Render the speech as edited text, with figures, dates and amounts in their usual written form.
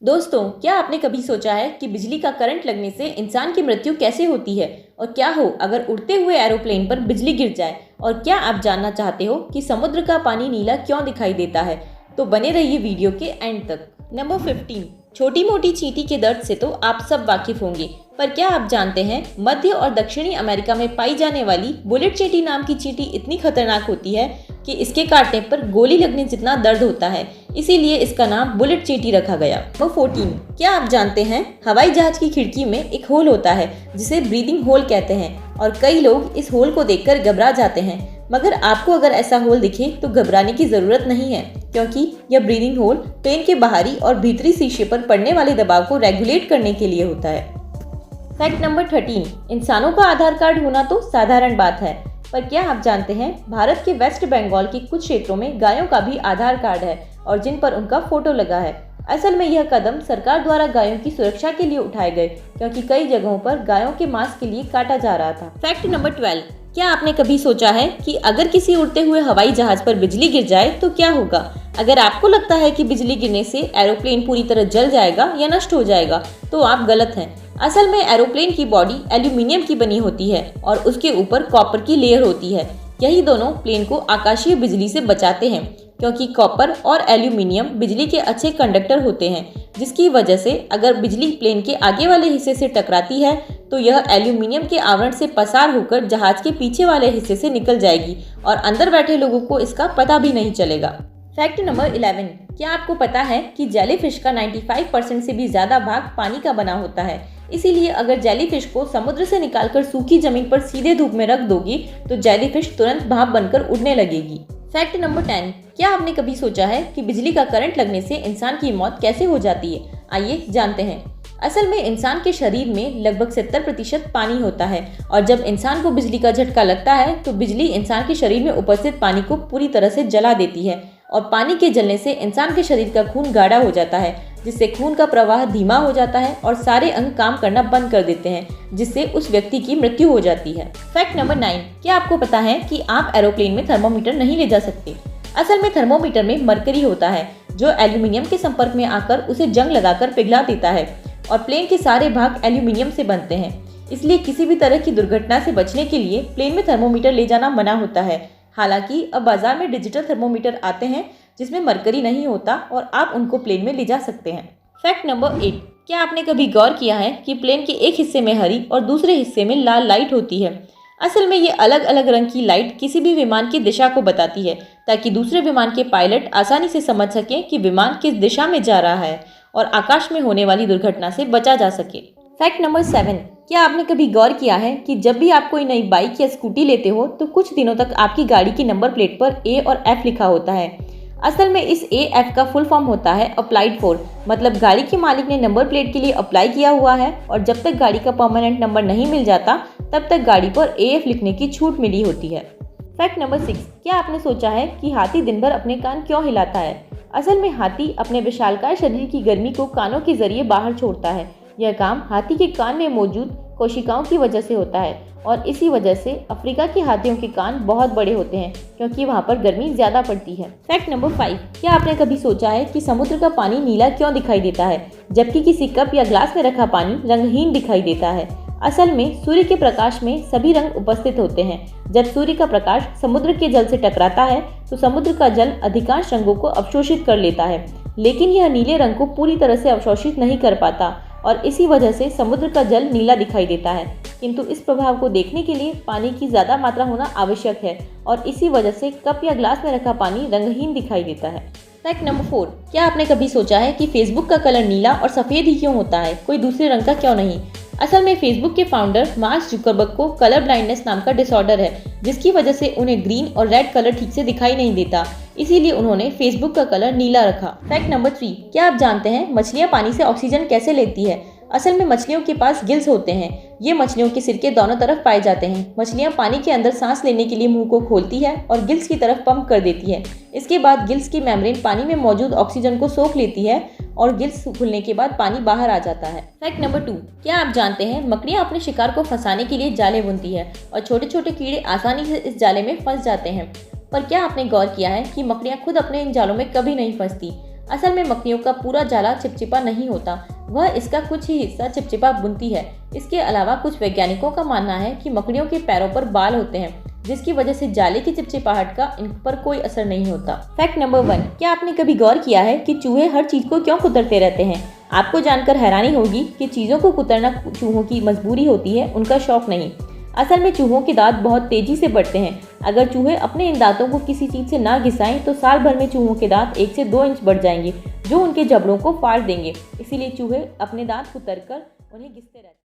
दोस्तों, क्या आपने कभी सोचा है कि बिजली का करंट लगने से इंसान की मृत्यु कैसे होती है और क्या हो अगर उड़ते हुए एरोप्लेन पर बिजली गिर जाए। और क्या आप जानना चाहते हो कि समुद्र का पानी नीला क्यों दिखाई देता है? तो बने रहिए वीडियो के एंड तक। नंबर 15, छोटी मोटी चींटी के दर्द से तो आप सब वाकिफ होंगे, पर क्या आप जानते हैं मध्य और दक्षिणी अमेरिका में पाई जाने वाली बुलेट चींटी नाम की चींटी इतनी खतरनाक होती है कि इसके काटने पर गोली लगने जितना दर्द होता है, इसीलिए इसका नाम बुलेट चींटी रखा गया। नंबर 14, क्या आप जानते हैं हवाई जहाज की खिड़की में एक होल होता है जिसे ब्रीदिंग होल कहते हैं और कई लोग इस होल को देखकर घबरा जाते हैं, मगर आपको अगर ऐसा होल दिखे तो घबराने की जरूरत नहीं है, क्योंकि यह ब्रीदिंग होल प्लेन के बाहरी और भीतरी शीशे पर पड़ने वाले दबाव को रेगुलेट करने के लिए होता है। फैक्ट नंबर 13, इंसानों का आधार कार्ड होना तो साधारण बात है, पर क्या आप जानते हैं भारत के वेस्ट बंगाल के कुछ क्षेत्रों में गायों का भी आधार कार्ड है और जिन पर उनका फोटो लगा है। असल में यह कदम सरकार द्वारा गायों की सुरक्षा के लिए उठाए गए, क्योंकि कई जगहों पर गायों के मांस के लिए काटा जा रहा था। फैक्ट नंबर 12, क्या आपने कभी सोचा है कि अगर किसी उड़ते हुए हवाई जहाज पर बिजली गिर जाए तो क्या होगा? अगर आपको लगता है कि बिजली गिरने से एरोप्लेन पूरी तरह जल जाएगा या नष्ट हो जाएगा, तो आप गलत हैं। असल में एरोप्लेन की बॉडी एल्यूमिनियम की बनी होती है और उसके ऊपर कॉपर की लेयर होती है। यही दोनों प्लेन को आकाशीय बिजली से बचाते हैं, क्योंकि कॉपर और एल्यूमिनियम बिजली के अच्छे कंडक्टर होते हैं, जिसकी वजह से अगर बिजली प्लेन के आगे वाले हिस्से से टकराती है तो यह एल्यूमिनियम के आवरण से पसार होकर जहाज के पीछे वाले हिस्से से निकल जाएगी और अंदर बैठे लोगों को इसका पता भी नहीं चलेगा। फैक्ट नंबर 11, क्या आपको पता है कि जेलीफिश का 95% से भी ज्यादा भाग पानी का बना होता है, इसीलिए अगर जेलीफिश को समुद्र से निकालकर सूखी जमीन पर सीधे धूप में रख दोगी तो जेलीफिश तुरंत भाप बनकर उड़ने लगेगी। फैक्ट नंबर 10, क्या आपने कभी सोचा है कि बिजली का करंट लगने से इंसान की मौत कैसे हो जाती है? आइए जानते हैं। असल में इंसान के शरीर में लगभग 70% पानी होता है और जब इंसान को बिजली का झटका लगता है तो बिजली इंसान के शरीर में उपस्थित पानी को पूरी तरह से जला देती है और पानी के जलने से इंसान के शरीर का खून गाढ़ा हो जाता है, जिससे खून का प्रवाह धीमा हो जाता है और सारे अंग काम करना बंद कर देते हैं, जिससे उस व्यक्ति की मृत्यु हो जाती है। फैक्ट नंबर 9, क्या आपको पता है कि आप एरोप्लेन में थर्मोमीटर नहीं ले जा सकते? असल में थर्मोमीटर में मरकरी होता है जो एल्यूमिनियम के संपर्क में आकर उसे जंग लगाकर पिघला देता है और प्लेन के सारे भाग एल्यूमिनियम से बनते हैं, इसलिए किसी भी तरह की दुर्घटना से बचने के लिए प्लेन में थर्मोमीटर ले जाना मना होता है। हालांकि अब बाजार में डिजिटल थर्मोमीटर आते हैं जिसमें मरकरी नहीं होता और आप उनको प्लेन में ले जा सकते हैं। फैक्ट नंबर 8, क्या आपने कभी गौर किया है कि प्लेन के एक हिस्से में हरी और दूसरे हिस्से में लाल लाइट होती है? असल में ये अलग अलग रंग की लाइट किसी भी विमान की दिशा को बताती है, ताकि दूसरे विमान के पायलट आसानी से समझ सकें कि विमान किस दिशा में जा रहा है और आकाश में होने वाली दुर्घटना से बचा जा सके। फैक्ट नंबर 7, क्या आपने कभी गौर किया है कि जब भी आप कोई नई बाइक या स्कूटी लेते हो तो कुछ दिनों तक आपकी गाड़ी की नंबर प्लेट पर ए और एफ लिखा होता है? असल में इस ए एफ का फुल फॉर्म होता है अप्लाइड फॉर, मतलब गाड़ी के मालिक ने नंबर प्लेट के लिए अप्लाई किया हुआ है और जब तक गाड़ी का परमानेंट नंबर नहीं मिल जाता तब तक गाड़ी पर ए एफ लिखने की छूट मिली होती है। फैक्ट नंबर 6, क्या आपने सोचा है कि हाथी दिन भर अपने कान क्यों हिलाता है? असल में हाथी अपने विशालकाय शरीर की गर्मी को कानों के जरिए बाहर छोड़ता है। यह काम हाथी के कान में मौजूद कोशिकाओं की वजह से होता है और इसी वजह से अफ्रीका के हाथियों के कान बहुत बड़े होते हैं, क्योंकि वहाँ पर गर्मी ज्यादा पड़ती है। फैक्ट नंबर 5, क्या आपने कभी सोचा है कि समुद्र का पानी नीला क्यों दिखाई देता है जबकि किसी कप या ग्लास में रखा पानी रंगहीन दिखाई देता है? असल में सूर्य के प्रकाश में सभी रंग उपस्थित होते हैं। जब सूर्य का प्रकाश समुद्र के जल से टकराता है तो समुद्र का जल अधिकांश रंगों को अवशोषित कर लेता है, लेकिन यह नीले रंग को पूरी तरह से अवशोषित नहीं कर पाता और इसी वजह से समुद्र का जल नीला दिखाई देता है। किंतु इस प्रभाव को देखने के लिए पानी की ज्यादा मात्रा होना आवश्यक है और इसी वजह से कप या ग्लास में रखा पानी रंगहीन दिखाई देता है। फैक्ट नंबर 4, क्या आपने कभी सोचा है कि फेसबुक का कलर नीला और सफेद ही क्यों होता है, कोई दूसरे रंग का क्यों नहीं? असल में फेसबुक के फाउंडर मार्क जुकरबर्ग को कलर ब्लाइंडनेस नाम का डिसऑर्डर है, जिसकी वजह से उन्हें ग्रीन और रेड कलर ठीक से दिखाई नहीं देता, इसीलिए उन्होंने फेसबुक का कलर नीला रखा। फैक्ट नंबर 3, क्या आप जानते हैं मछलियां पानी से ऑक्सीजन कैसे लेती है? असल में मछलियों के पास गिल्स होते हैं। ये मछलियों के सिर के दोनों तरफ पाए जाते हैं। मछलियां पानी के अंदर सांस लेने के लिए मुंह को खोलती है और गिल्स की तरफ पंप कर देती है। इसके बाद गिल्स की मेम्ब्रेन पानी में मौजूद ऑक्सीजन को सोख लेती है और गिल्स खुलने के बाद पानी बाहर आ जाता है। फैक्ट नंबर 2, क्या आप जानते हैं मकड़ियाँ अपने शिकार को फंसाने के लिए जाले बुनती है और छोटे छोटे कीड़े आसानी से इस जाले में फंस जाते हैं। पर क्या आपने गौर किया है कि मकड़ियाँ खुद अपने इन जालों में कभी नहीं फंसती? असल में मकड़ियों का पूरा जाला चिपचिपा नहीं होता, वह इसका कुछ ही हिस्सा चिपचिपा बुनती है। इसके अलावा कुछ वैज्ञानिकों का मानना है कि मकड़ियों के पैरों पर बाल होते हैं, जिसकी वजह से जाले की चिपचिपाहट का इन पर कोई असर नहीं होता। फैक्ट नंबर 1, क्या आपने कभी गौर किया है कि चूहे हर चीज को क्यों कुतरते रहते हैं? आपको जानकर हैरानी होगी कि चीजों को कुतरना चूहों की मजबूरी होती है, उनका शौक नहीं। असल में चूहों के दांत बहुत तेजी से बढ़ते हैं। अगर चूहे अपने इन दांतों को किसी चीज से ना घिसाएं तो साल भर में चूहों के दांत 1 से 2 इंच बढ़ जाएंगे, जो उनके जबड़ों को फाड़ देंगे। इसीलिए चूहे अपने दांत कुतर कर उन्हें घिसते रहते हैं।